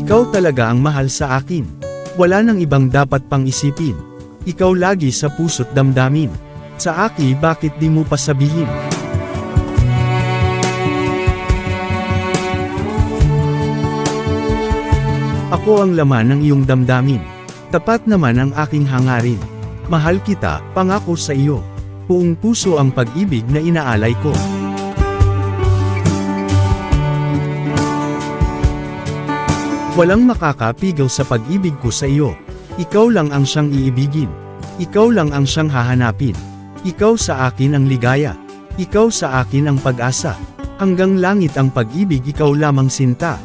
Ikaw talaga ang mahal sa akin. Wala nang ibang dapat pang isipin. Ikaw lagi sa puso't damdamin. Sa aki bakit di mo pa sabihin? Ako ang laman ng iyong damdamin. Tapat naman ang aking hangarin. Mahal kita, pangako sa iyo. Buong puso ang pag-ibig na inaalay ko. Walang makakapigaw sa pag-ibig ko sa iyo. Ikaw lang ang siyang iibigin. Ikaw lang ang siyang hahanapin. Ikaw sa akin ang ligaya. Ikaw sa akin ang pag-asa. Hanggang langit ang pag-ibig, ikaw lamang sinta.